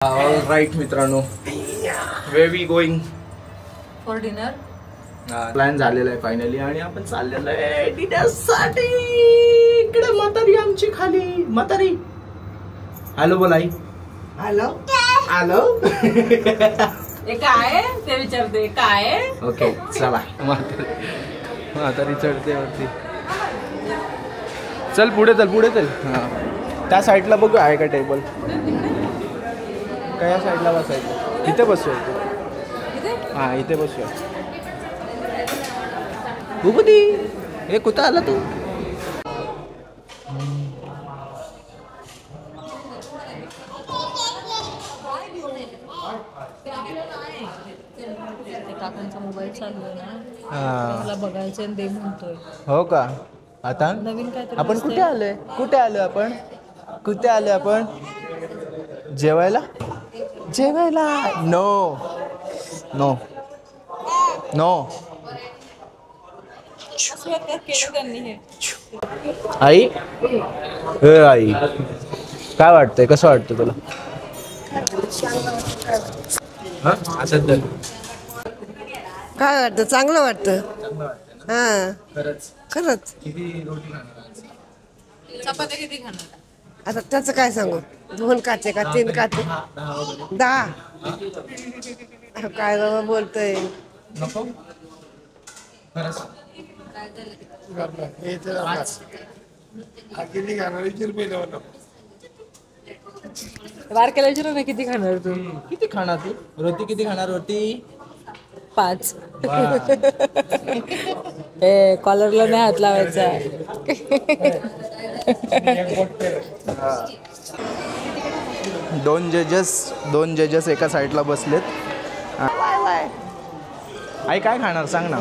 All right मित्रांनो, where we going for dinner. Plan झालेला आहे फायनली आणि आपण चाललेलो आहे डिनरसाठी. इकडे म्हातारी आमची खाली. म्हातारी हॅलो बोलाई. Hello hello. हे काय ते विचारते काय. ओके चला. म्हातारी चढते वरती. चल पुढे चल पुढे चल. हा त्या साईडला बघू आहे का टेबल. काय साईडला बसायचं. इथे बसूया. हा इथे बसूया. बुबुदी हे कुठं आला तू. काकांचा मोबाईल चालू आहे ना, मला बघायचं आणि दे म्हणतोय. हो का. आता नवीन काय आपण कुठे आलोय. कुठे आलोय आपण. कुठे आलोय आपण. जेवायला. जेवायला. No no no. आई हे आई काय वाटतंय. कसं वाटतं तुला. असं तर काय वाटतं. चांगलं वाटतं. हा खरंच खरंच. किती रोटी खाणार. चपात्या किती खाणार. आता त्याचं काय सांगू. 2 काचे का 3 काचे. 10. काय बाबा बोलतोय. नको खरंच. बारकेला विचारू ना किती खाणार तू. किती खाणार तू. रोटी किती खाणार. रोटी 5. ए कॉलरला नाही हात लावायचा. दोन जजेस एका साईडला बसलेत. आई काय खाणार सांग ना.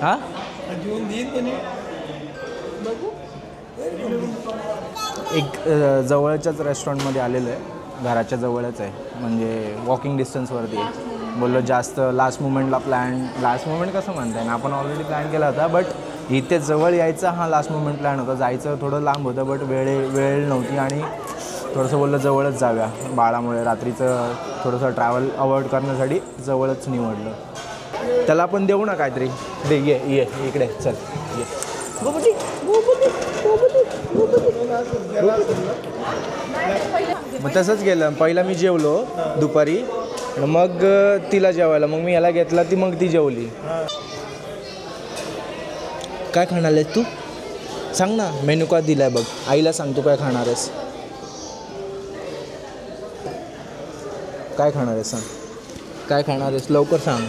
हा एक जवळच्याच रेस्टॉरंटमध्ये आलेलं आहे. घराच्या जवळच आहे म्हणजे वॉकिंग डिस्टन्सवरती आहे. बोललो जास्त लास्ट मुमेंटला लास्ट मुमेंट कसं म्हणताय ना. आपण ऑलरेडी प्लॅन केला होता बट इथे जवळ यायचा हा लास्ट मुमेंट प्लॅन होता. जायचं थोडं लांब होतं बट वेळ नव्हती आणि थोडंसं बोललं जवळच जाव्या. बाळामुळे रात्रीचं थोडंसं ट्रॅव्हल अवॉइड करण्यासाठी जवळच निवडलं. त्याला पण देऊ ना काहीतरी. दे ये इकडे चल ये. मग तसंच गेलं. पहिला मी जेवलो दुपारी मग तिला जेवायला मग मी याला घेतला ती मग ती जेवली. काय खाणार आहेस तू सांग ना. मेनू कार्ड दिलाय बघ. आईला सांग तू काय खाणार आहेस. काय खाणार आहेस सांग. काय खाणार आहेस लवकर सांग.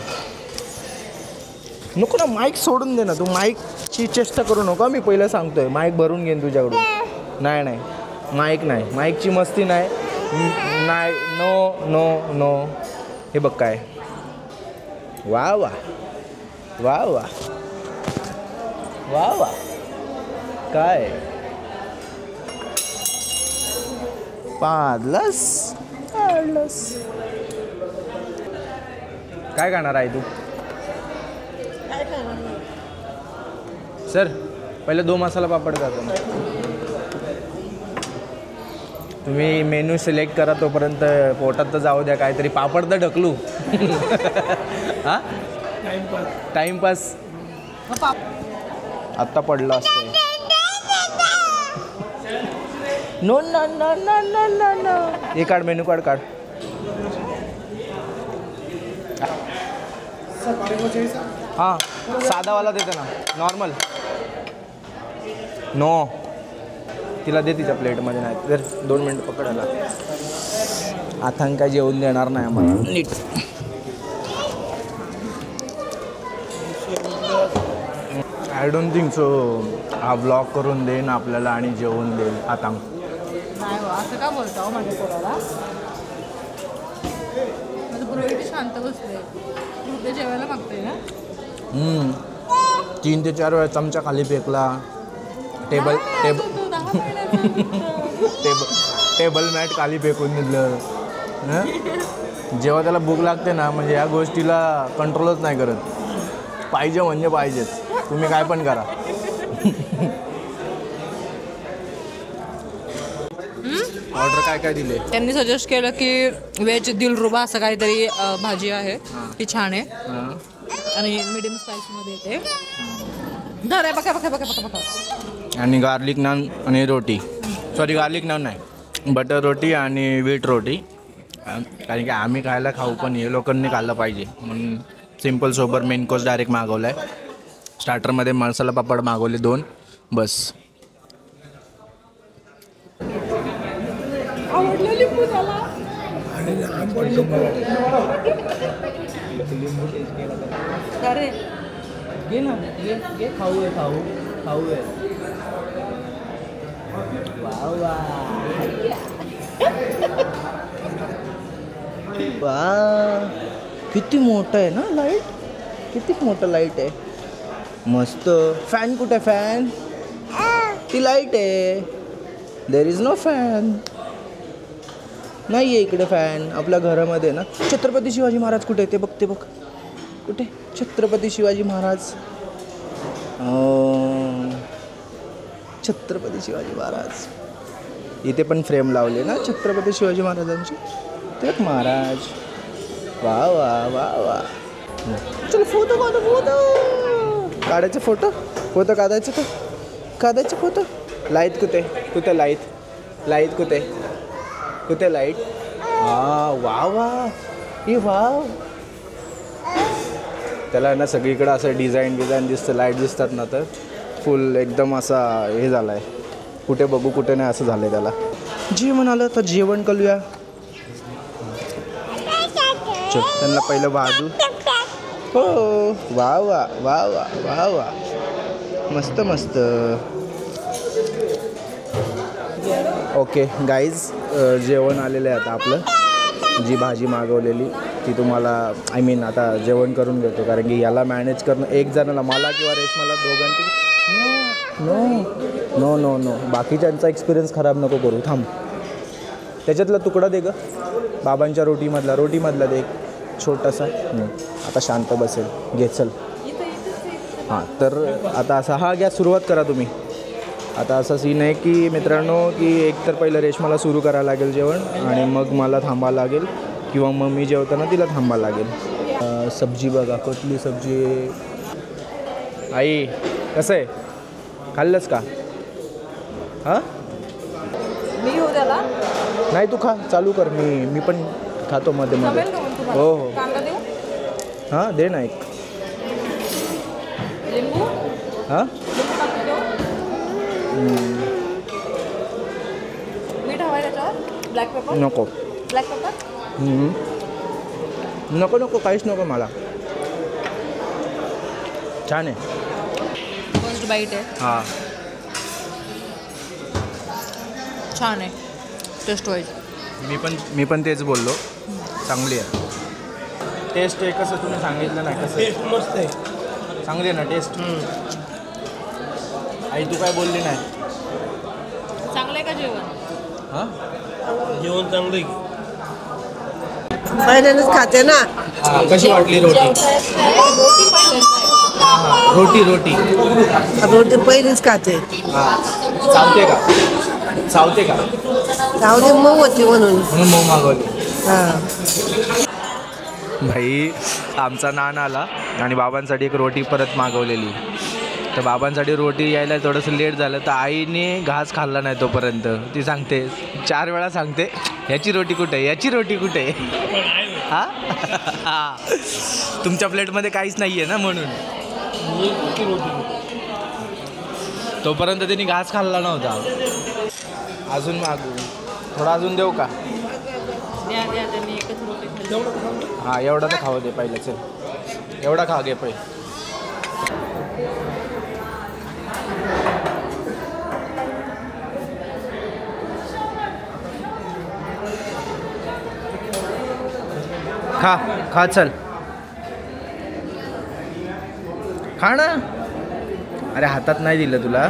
नको ना माईक सोडून दे ना. तू माईकची चेष्टा करू नका. मी पहिलं सांगतोय माईक भरून घेईन तुझ्याकडून. नाही माईक नाही. माईकची मस्ती नाही. No no no. हे बघ काय. वा वा वा वा वा वा. काय पाडलंस. काय खाणार आहे तू. सर पहिले 2 मसाला पापड जातो. तुम्ही मेनू सिलेक्ट करा तोपर्यंत पोटात तर जाऊ द्या. काहीतरी पापड तर ढकलू. हां टाइमपास आत्ता पडलं असतं. No no no no no no no. हे काढ मेनू कार्ड काढ. हां साधावाला देते ना. Normal no. तिला दे तिच्या प्लेटमध्ये. नाही तर 2 मिनटं पकडायला. आथांग काय जेवून देणार नाही आम्हाला नीट. I don't think so. हा ब्लॉग करून देईन आपल्याला आणि जेवून देईल आथांग. नाही असं का बोलतो माझ्या पोराला. माझं पोरं किती शांत बसले. तू जेवायला मागतोय ना. 3 ते 4 वेळा चमचा खाली फेकला. टेबल मॅट खाली फेकून दिलं. जेव्हा त्याला भूक लागते ना म्हणजे या गोष्टीला कंट्रोलच नाही करत. पाहिजे म्हणजे पाहिजेच. तुम्ही काय पण करा. ऑर्डर काय काय दिले? त्यांनी सजेस्ट केलं की व्हेज दिलरुबा असं काहीतरी भाजी आहे, ती छान आहे आणि मीडियम स्पाइसमध्ये येते. बघा बघा बघा बघा बघा. आणि गार्लिक नान आणि रोटी, सॉरी गार्लिक नान नाही, बटर रोटी आणि व्हीट रोटी. कारण की आम्ही खायला खाऊ पण हे लोकांनी खाल्लं पाहिजे म्हणून simple sober main course direct मागवला आहे. स्टार्टरमध्ये मसाला पापड मागवले 2 बस. घे ना, घे खाऊ आहे, खाऊ आहे. वा किती मोठं आहे ना लाईट, किती मोठं लाईट आहे, मस्त. फॅन कुठे? फॅन ती लाईट आहे, देर इज नो फॅन. नाही आहे इकडे फॅन आपल्या घरामध्ये ना. छत्रपती शिवाजी महाराज कुठे? ते बघ, ते बघ कुठे छत्रपती शिवाजी महाराज. छत्रपती शिवाजी महाराज इथे पण फ्रेम लावले ना छत्रपती शिवाजी महाराजांची. ते महाराज. वा वा वा वा. चल फोटो काढू, फोटो काढायचे, फोटो काढायचे, तर काढायचे फोटो. लाईट कुठे? कुठे लाईट? लाईट कुठे? कुठे लाईट? वा वा ही वाव. त्याला ना सगळीकडं असं डिझाईन दिसतं, लाईट दिसतात ना, तर फुल एकदम असा हे झाला आहे, कुठे बघू कुठे नाही असं झालं आहे त्याला. जेवण आलं तर जेवण करूया. त्यांना पहिलं वाजू. हो वा वा वा वा वा वा, मस्त मस्त. ओके गाईज, जेवण आलेलं आहे आता आपलं. जी भाजी मागवलेली ती तुम्हाला आता जेवण करून घेतो, कारण की याला मॅनेज करणं एक जणाला, मला किंवा रेशमाला दोघांची. नो नो नो बाकीच्यांचा एक्सपिरियन्स खराब नको करू. थांब, त्याच्यातला तुकडा दे गं, बाबांच्या रोटीमधला दे एक छोटासा. आता शांत बसेल, घे चल. हां, तर आता असा हा गॅस सुरुवात करा तुम्ही. आता असा सीन आहे की मित्रांनो, की एक तर पहिलं रेशमाला सुरू करायला लागेल जेवण, आणि मग मला थांबावं लागेल, किंवा मग मी जेवताना तिला थांबावं लागेल. सब्जी बघा, कुठली सब्जी आहे आई? कसं आहे, खाल्लंस का? हां मी घेऊ त्याला? नाही तू खा, चालू कर, मी पण खातो मध्ये मध्ये. हो हो. हां दे ना एक. हां मीठ हवं त्याच्यावर? ब्लॅक पेपर नको. ब्लॅक पेपर नको नको, काहीच नको मला. छान आहे. फर्स्ट बाईट आहे. हां छान आहे टेस्ट वाईज. मी पण तेच बोललो, चांगली आहे टेस्ट आहे. कसं तुम्ही सांगितलं नाही, कसं टेस्ट मस्त आहे, चांगली आहे ना टेस्ट. आई तू काय बोलली नाही? चांगलं आहे का जेवण? हां जेवण चांगलं आहे. पहिल्यांदाच खाते ना. कशी वाटली रोटी? रोटी रोटी पहिलीच खाते. चावते का? चावली मऊ होती म्हणून मऊ मागवली. हां भाई आमचा नान आला आणि बाबांसाठी एक रोटी परत मागवलेली. तर बाबांसाठी रोटी यायला थोडंसं लेट झालं, तर आईने घास खाल्ला नाही तोपर्यंत. ती सांगते 4 वेळा सांगते, ह्याची रोटी कुठे आहे, याची रोटी कुठे आहे. हां तुमच्या प्लेटमध्ये काहीच नाही आहे ना, म्हणून तोपर्यंत त्यांनी घास खाल्ला नव्हता. अजून मागू, थोडा अजून देऊ का? त्यांनी एकच रोटी खाल्ली. हां एवढा तर खावं दे पहिलं. चल एवढा खा घे पहिले. खा चल, खा ना. अरे हातात नाही दिलं तुला.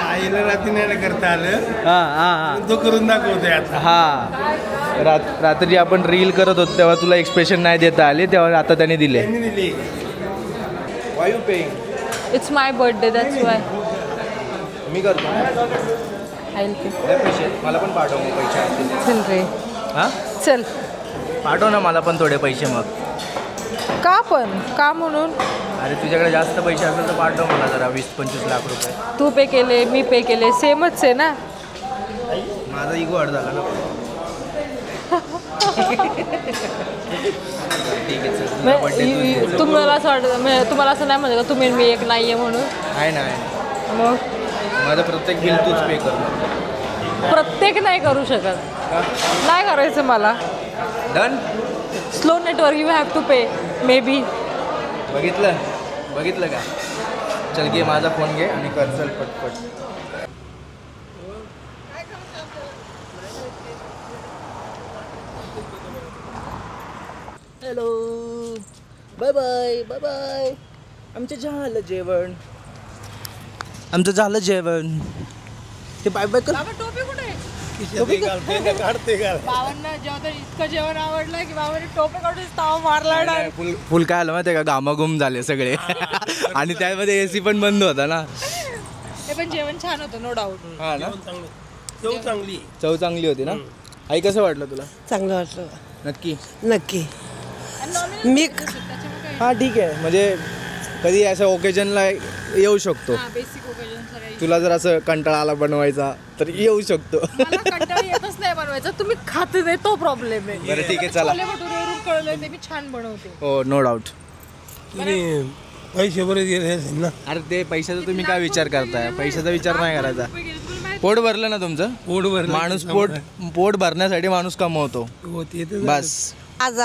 आईला रात्री नाही करता आलं, हां तो करून दाखवतोय आता. हां रात्री आपण रील करत होतो तेव्हा तुला एक्सप्रेशन नाही देता आले, तेव्हा आता त्याने दिले. Why you paying? It's my birthday that's why मी करतो. I will pay. दे पैसे, मला पण पाठव मग पैसे असतील. चल रे हां चल. पाठव ना मला पण थोडे पैसे मग. का पण का म्हणून? अरे तुझ्याकडे जास्त पैसे असेल तर पाठव मला जरा 20-25 लाख रुपये. तू पे केले मी पे केले सेमच आहे ना. माझा इगो हट झाला ना. ठीक आहे चल. तुझा birthday तूच घे. तुम्हाला असं वाटतं तुम्हाला असं नाही म्हणत का तुम्ही मी एक नाही आहे म्हणून? आहे ना आहे ना. मग माझं प्रत्येक बिल तूच पे कर. प्रत्येक नाही करू शकत. नाही करायचं मला. Done. Slow network you have to pay maybe. बघितलं का? चल घे माझा फोन घे आणि कर चल पटपट. Hello bye bye bye bye. आमचं झालं जेवण. ते बाय बाय कर. टोपी कुठे? काढते का? बाबांना जेव्हा इतकं जेवण आवडलं की बाबांनी टोपी काढून ताव मारला. फुल काय आलं माहिती आहे का? घामाघूम झाले सगळे. आणि त्यामध्ये AC पण बंद होता ना. हे पण जेवण छान होतं नो डाऊट. हा ना. चव चांगली होती ना. आई कसं वाटलं तुला? चांगलं वाटलं. नक्की. नक्की. मी हा ठीक आहे. म्हणजे कधी असं ओकेजनला येऊ शकतो. बेसिक ओकेजन सगळे. तुला जर असं कंटाळा आला बनवायचा तर येऊ शकतो. मला कंटाळा येतच नाही बनवायचा. तुम्ही खात नाही तो प्रॉब्लेम आहे. बरं ठीक आहे चला. छोले भटुरेवरून कळलं ते मी छान बनवते. हो नो डाऊट. तुम्ही पैसे बरे दिले असेल ना. अरे ते पैशाचा तुम्ही काय विचार करताय? पैशाचा विचार नाही करायचा. पोट भरलं ना तुमचं. पोट भरलं. माणूस पोट भरण्यासाठी माणूस कमवतो बस. आज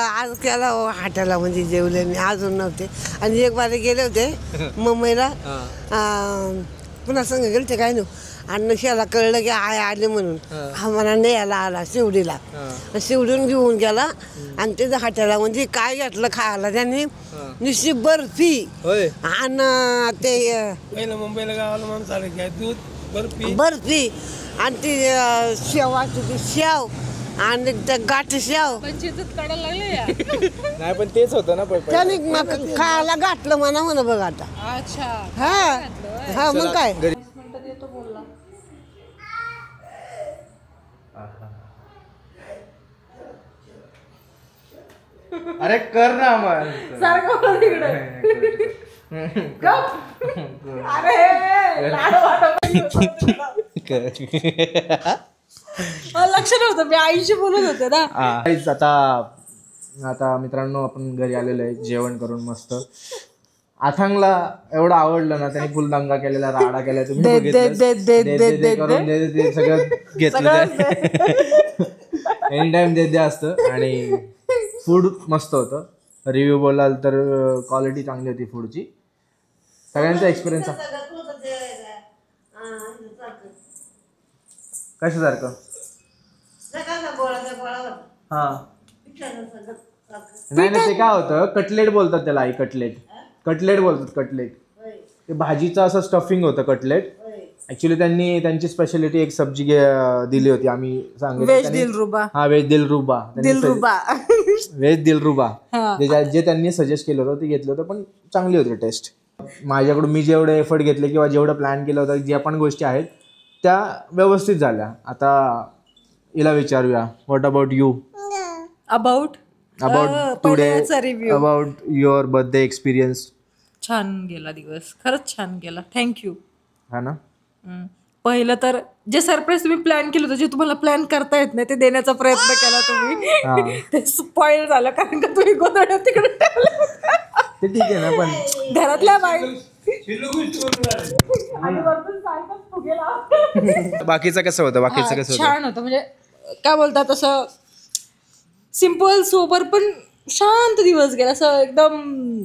त्याला हाटाला म्हणजे जेवले मी अजून नव्हते. आणि एक बार गेले होते मुंबईला. पुन्हा संग गेले ते काय नव्हतं. आणि नशाला कळलं की आय आले म्हणून. हा मला नाही यायला आला शिवडीला. शिवडून घेऊन गेला आणि त्याचं हाट्याला म्हणजे काय घेतलं खायला त्यांनी नुसती बर्फी आणि ते पहिलं मुंबईला गावाला माणूस आलं काय दूध बर्फी आणि ती शेवाची ती शेव आणि त्या गाठी शेव काढायला लागले. नाही पण तेच होतं ना. त्याने मग खायला गाठलं म्हणा बघ आता. अच्छा हा मग काय. अरे कर ना मग. लक्ष नव्हतं मी आईशी बोलत होते ना. आता मित्रांनो आपण घरी आलेलो आहे जेवण करून मस्त. अथांगला एवढं आवडलं ना त्याने फुल दंगा केलेला राडा केला. तुम्ही बघितलं सगळं घेतलं. एनी टाइम दे असतं. आणि फूड मस्त होतं. रिव्ह्यू बोलाल तर क्वालिटी चांगली होती फूडची. सगळ्यांचा एक्सपिरियन्स कशासारखं? हा नाही ते काय होतं कटलेट बोलतात त्याला आई. कटलेट बोलतात. कटलेट ते भाजीचं असं स्टफिंग होतं कटलेट. ऍक्च्युली त्यांनी त्यांची स्पेशालिटी एक सब्जी दिली होती. आम्ही सांगितलं व्हेज दिलरुबा. हा व्हेज दिलरुबा जे त्यांनी सजेस्ट केलं होतं ते घेतलं होतं. पण चांगली होती टेस्ट. माझ्याकडून मी जेवढे एफर्ट घेतले किंवा जेवढं प्लॅन केलं होतं ज्या पण गोष्टी आहेत त्या व्यवस्थित झाल्या. आता हिला विचारूया what about you? About today about your birthday experience. छान गेला दिवस. खरंच छान गेला. थँक्यू. हा ना. पहिलं तर जे सरप्राईज तुम्ही प्लॅन केलं होतं जे तुम्हाला प्लॅन करता येत नाही ते देण्याचा प्रयत्न केला तुम्ही. ते स्पॉइल झालं कारण का तुम्ही गोंधळ तिकडे ठेवले. ते ठीक आहे ना पण घरातल्या बाई बाकीचं कसं होतं? छान होतं. म्हणजे काय बोलतात तसं सिम्पल सोबर पण शांत दिवस गेला. असं एकदम.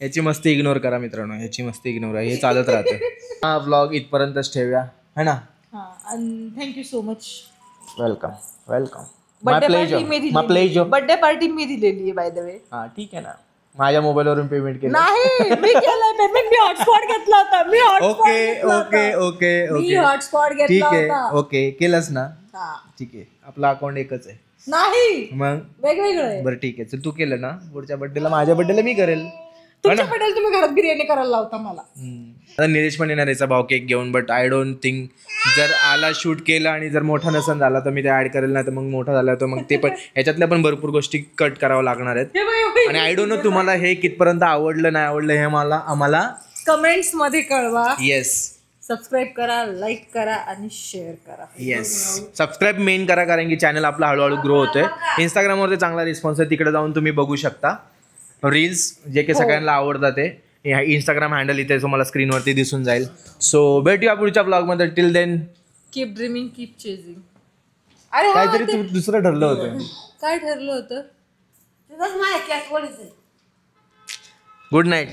याची मस्ती इग्नोर करा मित्रांनो. याची मस्ती इग्नोर हे चालत राहतं. हा व्लॉग इथपर्यंतच ठेवूया है ना. Thank you so much. Welcome. Birthday party मी दिलेली आहे बाय द वे. हा ठीक आहे ना. माझ्या मोबाईलवरून पेमेंट केलं. नाही मी केलंय पेमेंट. मी हॉटस्पॉट घेतला होता. ओके हॉटस्पॉट ठीक घेतला आहे. होता. ओके केलंस ना. ठीक आहे. आपलं अकाउंट एकच आहे. नाही मग वेगवेगळं आहे. बरं ठीक आहे. तू केलं ना पुढच्या बर्थडेला माझ्या बर्थडेला मी करेल. तुमच्या पटेल तुम्ही घरात बिर्याणी करायला लावता मला. आता निलेश पण येणार याचा भाव केक घेऊन, बट आय डोंट थिंक जर आला शूट केला आणि जर मोठा नसन झाला तर मी ते ऍड करेल, नाही तर मग मोठा झाला तर मग ते पण ह्याच्यातल्या पण भरपूर गोष्टी कट करावं लागणार आहेत. हे बाई, आणि आय डोंट नो तुम्हाला हे कितपर्यंत आवडलं नाही आवडलं हे आम्हाला कमेंट्स मध्ये कळवा. येस सबस्क्राईब करा, लाईक करा आणि शेअर करा. येस सबस्क्राईब मेन करा, कारण की चॅनल आपला हळूहळू ग्रो होतोय. इंस्टाग्रामवरती चांगला रिस्पॉन्स आहे, तिकडे जाऊन तुम्ही बघू शकता रील्स जे की सगळ्यांना आवडतात ते. इंस्टाग्राम हँडल इथे तुम्हाला स्क्रीनवरती दिसून जाईल. सो भेटूया पुढच्या ब्लॉगमध्ये. Till then keep dreaming, keep chasing. अरे हा, काहीतरी तू दुसरं ठरलं होतं. काय ठरलं होतं? माझ्या कॅस गुड नाईट.